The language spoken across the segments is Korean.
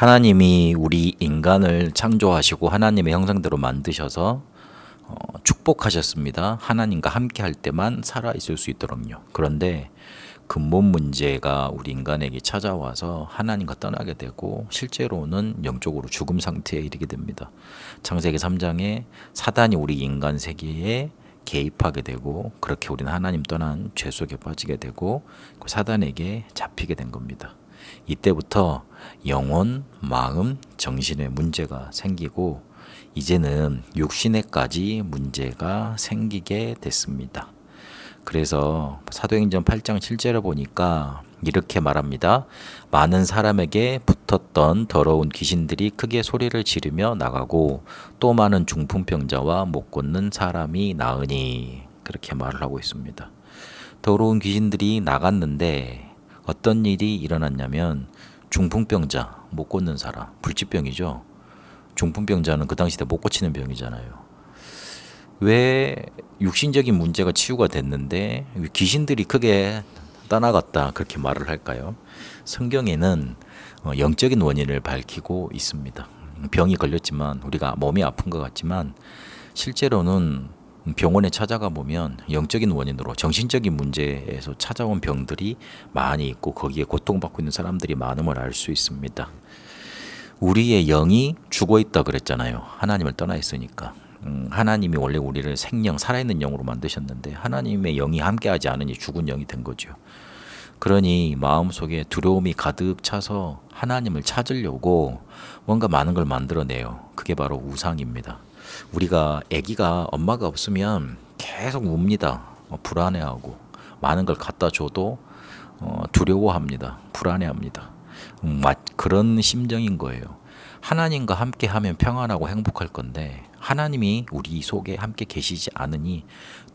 하나님이 우리 인간을 창조하시고 하나님의 형상대로 만드셔서 축복하셨습니다. 하나님과 함께 할 때만 살아 있을 수 있도록요. 그런데 근본 문제가 우리 인간에게 찾아와서 하나님과 떠나게 되고 실제로는 영적으로 죽음 상태에 이르게 됩니다. 창세기 3장에 사단이 우리 인간 세계에 개입하게 되고 그렇게 우리는 하나님 떠난 죄 속에 빠지게 되고 사단에게 잡히게 된 겁니다. 이때부터 영혼, 마음, 정신에 문제가 생기고 이제는 육신에까지 문제가 생기게 됐습니다. 그래서 사도행전 8장 7절을 보니까 이렇게 말합니다. 많은 사람에게 붙었던 더러운 귀신들이 크게 소리를 지르며 나가고 또 많은 중풍병자와 못 걷는 사람이 나으니 그렇게 말을 하고 있습니다. 더러운 귀신들이 나갔는데 어떤 일이 일어났냐면 중풍병자, 못 걷는 사람, 불치병이죠. 중풍병자는 그 당시 때 못 고치는 병이잖아요. 왜 육신적인 문제가 치유가 됐는데 귀신들이 크게 떠나갔다 그렇게 말을 할까요? 성경에는 영적인 원인을 밝히고 있습니다. 병이 걸렸지만 우리가 몸이 아픈 것 같지만 실제로는 병원에 찾아가 보면 영적인 원인으로 정신적인 문제에서 찾아온 병들이 많이 있고 거기에 고통받고 있는 사람들이 많음을 알 수 있습니다. 우리의 영이 죽어 있다 그랬잖아요. 하나님을 떠나 있으니까. 하나님이 원래 우리를 생명, 살아있는 영으로 만드셨는데 하나님의 영이 함께하지 않으니 죽은 영이 된 거죠. 그러니 마음속에 두려움이 가득 차서 하나님을 찾으려고 뭔가 많은 걸 만들어내요. 그게 바로 우상입니다. 우리가 아기가 엄마가 없으면 계속 웁니다. 불안해하고 많은 걸 갖다 줘도 두려워합니다. 불안해합니다. 그런 심정인 거예요. 하나님과 함께 하면 평안하고 행복할 건데 하나님이 우리 속에 함께 계시지 않으니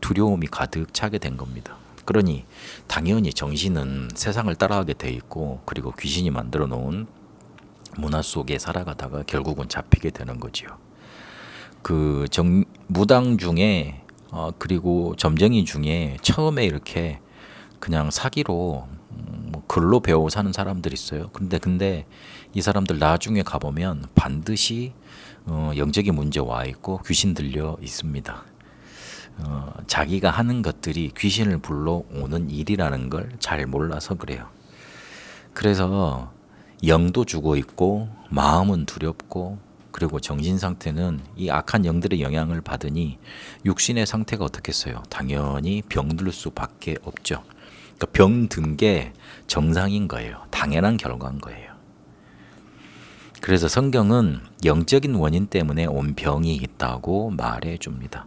두려움이 가득 차게 된 겁니다. 그러니 당연히 정신은 세상을 따라가게 돼 있고 그리고 귀신이 만들어 놓은 문화 속에 살아가다가 결국은 잡히게 되는 거지요. 무당 중에 그리고 점쟁이 중에 처음에 이렇게 그냥 사기로 글로 배워 사는 사람들이 있어요. 근데 이 사람들 나중에 가보면 반드시 영적인 문제 와 있고 귀신 들려 있습니다. 자기가 하는 것들이 귀신을 불러오는 일이라는 걸 잘 몰라서 그래요. 그래서 영도 죽어 있고 마음은 두렵고 그리고 정신 상태는 이 악한 영들의 영향을 받으니 육신의 상태가 어떻겠어요? 당연히 병들 수밖에 없죠. 그러니까 병든 게 정상인 거예요. 당연한 결과인 거예요. 그래서 성경은 영적인 원인 때문에 온 병이 있다고 말해 줍니다.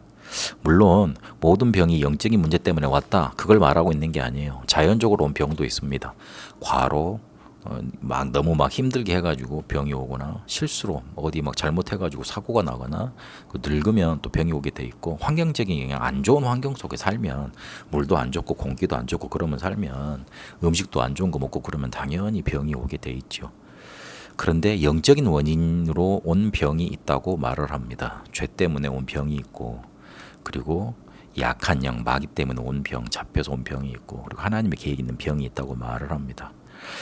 물론 모든 병이 영적인 문제 때문에 왔다 그걸 말하고 있는 게 아니에요. 자연적으로 온 병도 있습니다. 과로 너무 힘들게 해가지고 병이 오거나 실수로 어디 잘못해가지고 사고가 나거나 늙으면 또 병이 오게 돼 있고 환경적인 영향 안 좋은 환경 속에 살면 물도 안 좋고 공기도 안 좋고 그러면 살면 음식도 안 좋은 거 먹고 그러면 당연히 병이 오게 돼 있죠. 그런데 영적인 원인으로 온 병이 있다고 말을 합니다. 죄 때문에 온 병이 있고 그리고 약한 영 마귀 때문에 온 병 잡혀서 온 병이 있고 그리고 하나님의 계획 있는 병이 있다고 말을 합니다.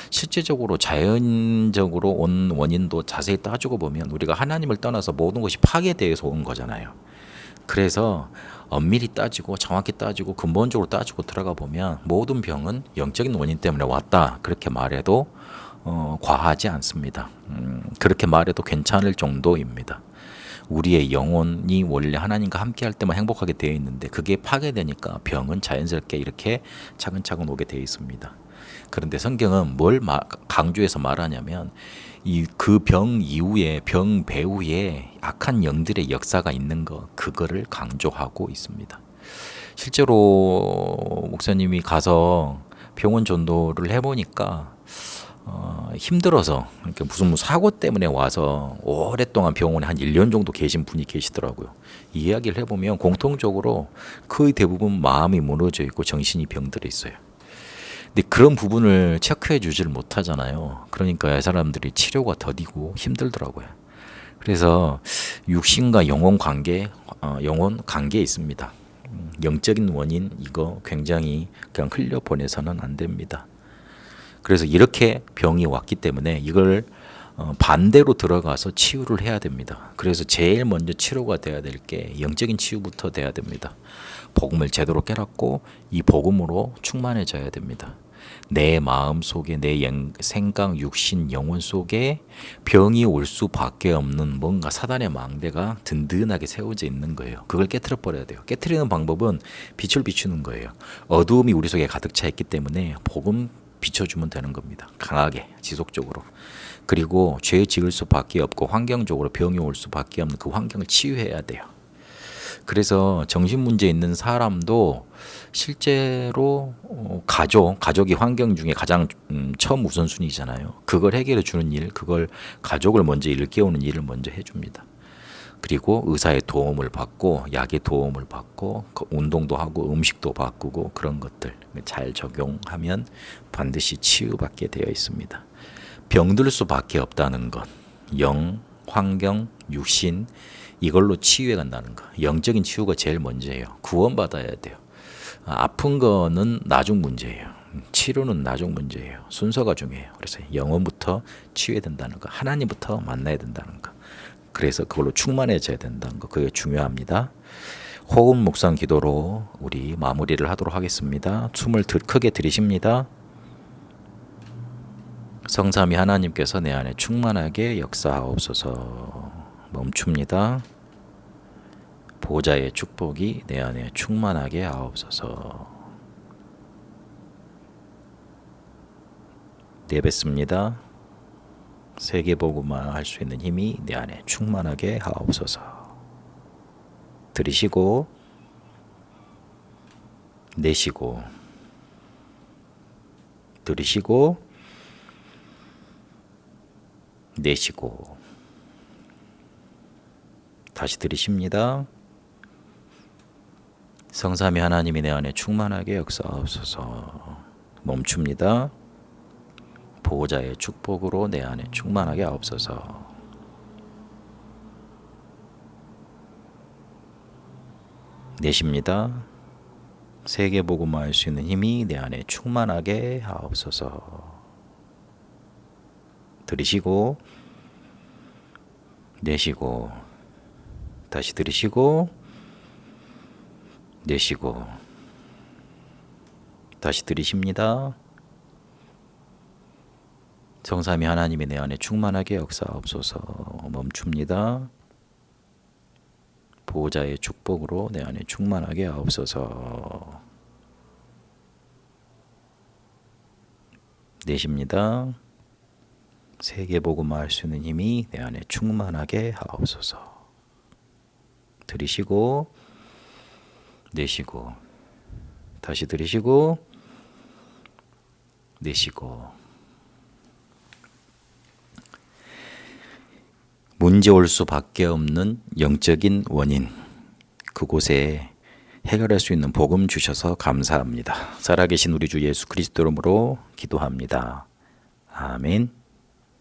실제적으로 자연적으로 온 원인도 자세히 따지고 보면 우리가 하나님을 떠나서 모든 것이 파괴되어서 온 거잖아요. 그래서 엄밀히 따지고 정확히 따지고 근본적으로 따지고 들어가 보면 모든 병은 영적인 원인 때문에 왔다 그렇게 말해도 과하지 않습니다. 그렇게 말해도 괜찮을 정도입니다. 우리의 영혼이 원래 하나님과 함께 할 때만 행복하게 되어 있는데 그게 파괴되니까 병은 자연스럽게 이렇게 차근차근 오게 되어 있습니다. 그런데 성경은 뭘 강조해서 말하냐면 그 병 이후에 병 배후에 악한 영들의 역사가 있는 거 그거를 강조하고 있습니다. 실제로 목사님이 가서 병원 전도를 해보니까 힘들어서 그러니까 무슨 사고 때문에 와서 오랫동안 병원에 한 1년 정도 계신 분이 계시더라고요. 이 이야기를 해보면 공통적으로 거의 대부분 마음이 무너져 있고 정신이 병들어 있어요. 근데 그런 부분을 체크해 주지를 못하잖아요. 그러니까 이 사람들이 치료가 더디고 힘들더라고요. 그래서 육신과 영혼 관계에 있습니다. 영적인 원인 이거 굉장히 그냥 흘려보내서는 안 됩니다. 그래서 이렇게 병이 왔기 때문에 이걸 반대로 들어가서 치유를 해야 됩니다. 그래서 제일 먼저 치료가 돼야 될 게 영적인 치유부터 돼야 됩니다. 복음을 제대로 깨닫고 이 복음으로 충만해져야 됩니다. 내 마음 속에 내 생각, 육신, 영혼 속에 병이 올 수밖에 없는 뭔가 사단의 망대가 든든하게 세워져 있는 거예요. 그걸 깨트려 버려야 돼요. 깨트리는 방법은 빛을 비추는 거예요. 어두움이 우리 속에 가득 차 있기 때문에 복음 비춰주면 되는 겁니다. 강하게 지속적으로. 그리고 죄 지을 수밖에 없고 환경적으로 병이 올 수밖에 없는 그 환경을 치유해야 돼요. 그래서 정신 문제 있는 사람도 실제로 가족이 환경 중에 가장 처음 우선순위잖아요. 그걸 해결해 주는 일, 그걸 가족을 먼저 일깨우는 일을 먼저 해줍니다. 그리고 의사의 도움을 받고 약의 도움을 받고 운동도 하고 음식도 바꾸고 그런 것들 잘 적용하면 반드시 치유받게 되어 있습니다. 병들 수밖에 없다는 것, 영, 환경, 육신 이걸로 치유해 간다는 거. 영적인 치유가 제일 먼저예요. 구원받아야 돼요. 아픈 거는 나중 문제예요. 치료는 나중 문제예요. 순서가 중요해요. 그래서 영혼부터 치유해야 된다는 거. 하나님부터 만나야 된다는 거. 그래서 그걸로 충만해져야 된다는 거. 그게 중요합니다. 호흡 묵상 기도로 우리 마무리를 하도록 하겠습니다. 숨을 크게 들이쉽니다. 성삼위 하나님께서 내 안에 충만하게 역사하옵소서. 멈춥니다. 보좌의 축복이 내 안에 충만하게 하옵소서. 내뱉습니다. 세계복음화 할 수 있는 힘이 내 안에 충만하게 하옵소서. 들이쉬고 내쉬고 들이쉬고 내쉬고 다시 들이쉽니다. 성삼위 하나님이 내 안에 충만하게 역사하옵소서. 멈춥니다. 보호자의 축복으로 내 안에 충만하게 하옵소서. 내쉽니다. 세계복음화 할 수 있는 힘이 내 안에 충만하게 하옵소서. 들이쉬고 내쉬고 다시 들이쉬고 내쉬고 다시 들이쉽니다. 성삼위 하나님이 내 안에 충만하게 역사하옵소서. 멈춥니다. 보호자의 축복으로 내 안에 충만하게 하옵소서. 내쉽니다. 세계복음화 할 수 있는 힘이 내 안에 충만하게 하옵소서. 들이쉬고 내쉬고 다시 들이쉬고 내쉬고 문제 올 수밖에 없는 영적인 원인 그곳에 해결할 수 있는 복음 주셔서 감사합니다. 살아계신 우리 주 예수 그리스도 이름으로 기도합니다. 아멘.